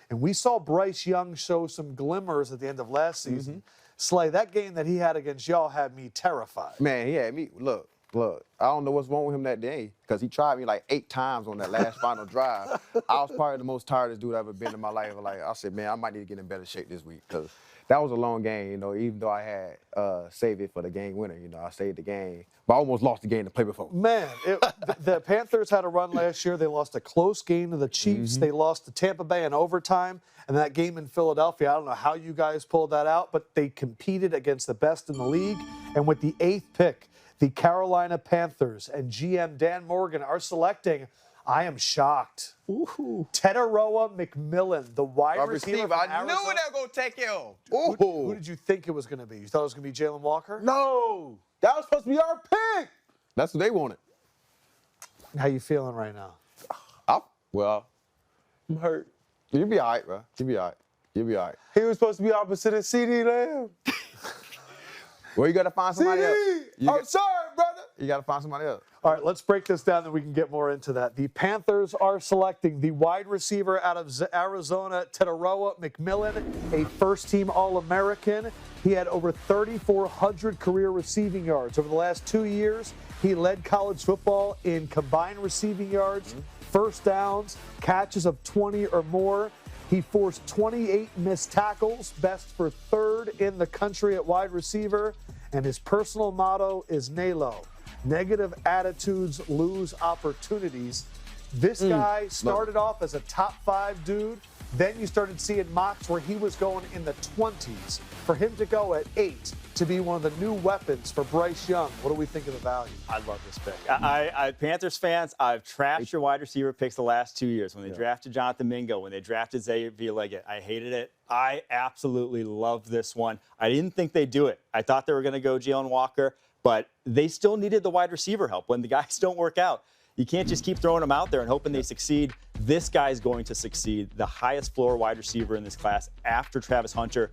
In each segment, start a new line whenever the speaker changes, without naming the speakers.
And we saw Bryce Young show some glimmers at the end of last season. Slay, that game that he had against y'all had me terrified.
Man, he had me. Look. I don't know what's wrong with him that day because he tried me like 8 times on that last final drive. I was probably the most tiredest dude I've ever been in my life. Like I said, man, I might need to get in better shape this week because that was a long game. You know, even though I had saved it for the game winner, you know, I saved the game, but I almost lost the game to play before.
Man, the Panthers had a run last year. They lost a close game to the Chiefs. They lost to Tampa Bay in overtime. And that game in Philadelphia, I don't know how you guys pulled that out, but they competed against the best in the league. And with the 8th pick, the Carolina Panthers and GM Dan Morgan are selecting, I am shocked, Tetairoa McMillan, the wide receiver from
I
Arizona.
knew they were going to take him.
Who did you think it was going to be? You thought it was going to be Jalen Walker?
No, that was supposed to be our pick.
That's what they wanted.
How you feeling right now?
I'm hurt.
You'll be all right, bro. You'll be all right.
He was supposed to be opposite of CD Lamb.
Well, you got to find somebody else.
I'm sorry, brother.
You got to find somebody else.
All right, let's break this down, then we can get more into that. The Panthers are selecting the wide receiver out of Arizona, Tetairoa McMillan, a first-team All-American. He had over 3,400 career receiving yards. Over the last 2 years, he led college football in combined receiving yards, first downs, catches of 20 or more. He forced 28 missed tackles, best for 3rd in the country at wide receiver. And his personal motto is NALO. Negative attitudes lose opportunities. This guy started off as a top 5 dude. Then you started seeing mocks where he was going in the 20s. For him to go at 8 to be one of the new weapons for Bryce Young, what do we think of the value?
I love this pick. Panthers fans, I've trashed your wide receiver picks the last 2 years. When they drafted Jonathan Mingo, when they drafted Xavier Leggett, I hated it. I absolutely love this one. I didn't think they'd do it. I thought they were going to go Jalen Walker, but they still needed the wide receiver help when the guys don't work out. You can't just keep throwing them out there and hoping they succeed. This guy's going to succeed. The highest floor wide receiver in this class after Travis Hunter.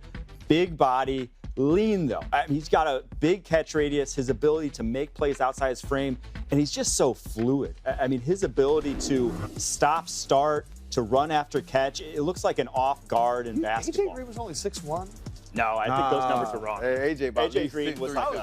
Big body, lean though. He's got a big catch radius, his ability to make plays outside his frame, and he's just so fluid. I mean, his ability to stop, start, to run after catch, it looks like an off guard in basketball.
AJ Green was only 6'1".
No, I think those numbers are wrong.
Hey, AJ
Green was
like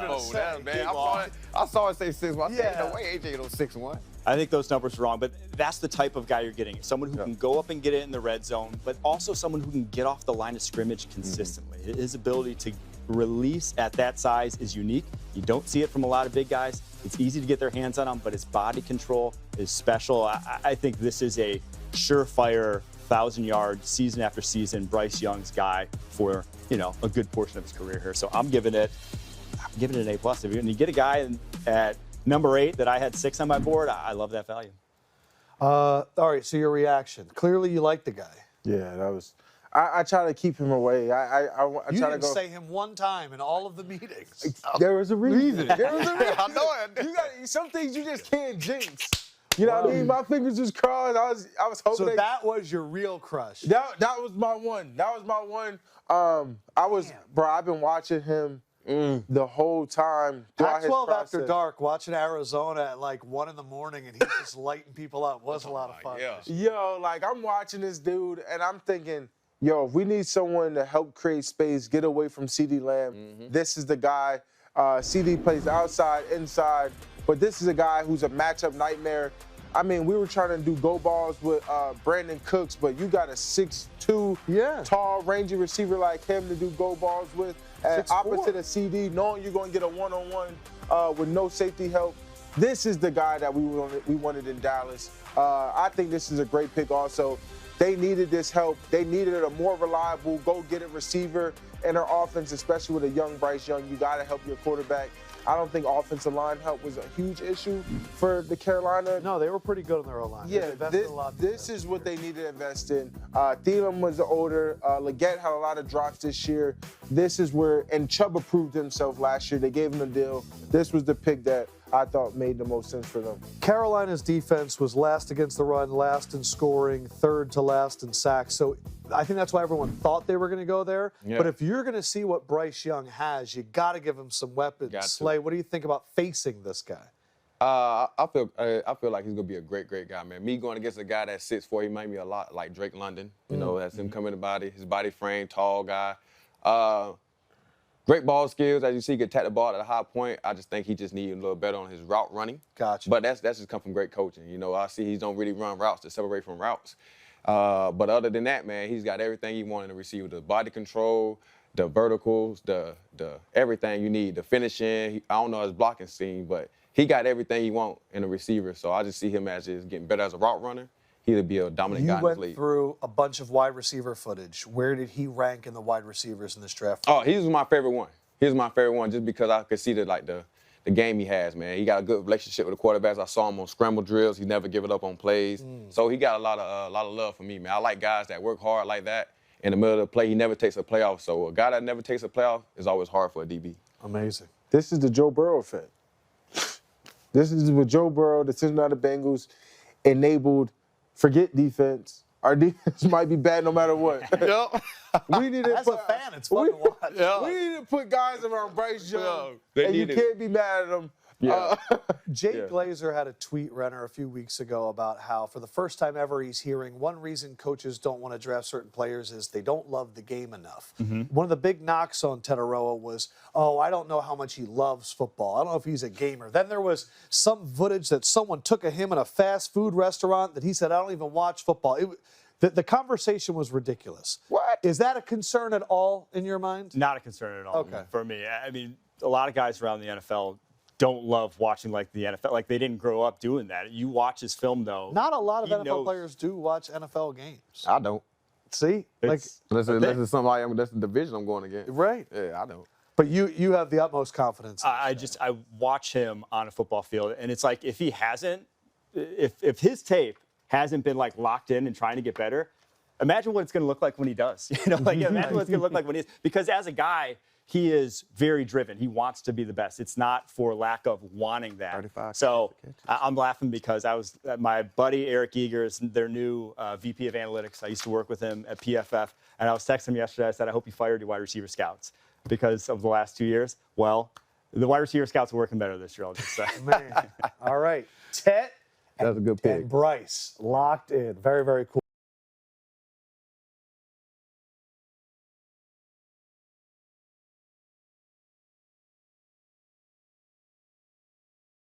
I saw it say 6'1". I said, no way AJ don't 6'1".
I think those numbers are wrong, but that's the type of guy you're getting. Someone who can go up and get it in the red zone, but also someone who can get off the line of scrimmage consistently. His ability to release at that size is unique. You don't see it from a lot of big guys. It's easy to get their hands on him, but his body control is special. I think this is a surefire 1,000-yard season after season Bryce Young's guy for, a good portion of his career here. So I'm giving it an A+. If you get a guy at number 8 that I had 6 on my board, I love that value.
All right, so your reaction. Clearly you like the guy.
Yeah, that was. I try to keep him away. I
You
try
didn't
to go.
say him one time in all of the meetings.
There was a reason. There was a reason.
I know it.
You got some things you just can't jinx. You know what I mean? My fingers was crossed. I was hoping.
So that was your real crush.
That was my one. That was my one. I've been watching him the whole time.
Pac-12 After Dark, watching Arizona at like 1 in the morning, and he's just lighting people up. Was a lot of fun.
Yeah.
Yo, like I'm watching this dude, and I'm thinking, yo, if we need someone to help create space, get away from CD Lamb, this is the guy. CD plays outside, inside, but this is a guy who's a matchup nightmare. I mean, we were trying to do go balls with Brandon Cooks, but you got a 6'2", tall, rangy receiver like him to do go balls with. Opposite of CD, knowing you're going to get a one-on-one with no safety help. This is the guy that we wanted in Dallas. I think this is a great pick also. They needed this help. They needed a more reliable, go-get-it receiver in their offense, especially with a young Bryce Young. You got to help your quarterback. I don't think offensive line help was a huge issue for the Carolina.
No, they were pretty good on their O-line.
Yeah, this is what they need to invest in. Thielen was older. Leggett had a lot of drops this year. This is where, and Chubb proved himself last year. They gave him a deal. This was the pick that I thought made the most sense for them.
Carolina's defense was last against the run, last in scoring, 3rd to last in sacks. So I think that's why everyone thought they were going to go there. Yeah. But if you're going to see what Bryce Young has, you got to give him some weapons. Slay, what do you think about facing this guy?
I feel like he's gonna be a great guy, man. Me going against a guy that's 6'4", he might be a lot like Drake London. You know, that's him coming in his body frame, tall guy. Great ball skills, as you see, he can attack the ball at a high point. I just think he just needs a little better on his route running.
Gotcha.
But that's just come from great coaching. You know, I see he don't really run routes to separate from routes. But other than that, man, he's got everything he wanted in a receiver: the body control, the verticals, the everything you need, the finishing. I don't know his blocking scheme, but he got everything he wants in a receiver. So I just see him as just getting better as a route runner. He'll be a dominant guy in this league.
You went through a bunch of wide receiver footage. Where did he rank in the wide receivers in this draft?
Oh, he was my favorite one. He was my favorite one just because I could see the game he has, man. He got a good relationship with the quarterbacks. I saw him on scramble drills. He never give it up on plays. So he got a lot of love for me, man. I like guys that work hard like that in the middle of the play. He never takes a playoff. So a guy that never takes a playoff is always hard for a DB.
Amazing.
This is the Joe Burrow effect. This is what Joe Burrow, the Cincinnati Bengals, enabled. Forget defense. Our defense might be bad no matter what.
Yep.
We need to
As a fan, it's fun to watch.
We need to put guys around Bryce Young,
They
and you
needed
can't be mad at them.
Yeah.
Jake Glazer had a tweet, Renner, a few weeks ago about how, for the first time ever, he's hearing one reason coaches don't want to draft certain players is they don't love the game enough. One of the big knocks on Tetairoa was, I don't know how much he loves football. I don't know if he's a gamer. Then there was some footage that someone took of him in a fast food restaurant that he said, I don't even watch football. The conversation was ridiculous.
What?
Is that a concern at all in your mind?
Not a concern at all
Okay.
for me. I mean, a lot of guys around the NFL don't love watching like the NFL. Like they didn't grow up doing that. You watch his film though.
Not a lot of
he
NFL
knows.
players do watch NFL games.
I don't.
See?
It's-
Unless it's somebody, that's the division I'm going against.
Right.
Yeah, I don't.
But you have the utmost confidence.
I watch him on a football field, and it's like if his tape hasn't been like locked in and trying to get better, imagine what it's going to look like when he does. Imagine what it's going to look like when because as a guy, he is very driven. He wants to be the best. It's not for lack of wanting that.
35
So I'm laughing because I was my buddy Eric Eager is their new VP of analytics. I used to work with him at PFF, and I was texting him yesterday. I said, I hope you fired your wide receiver scouts because of the last 2 years. Well, the wide receiver scouts are working better this year, I'll just say.
Man. All right. Tet
That's a good pick.
and Bryce locked in. Very, very cool.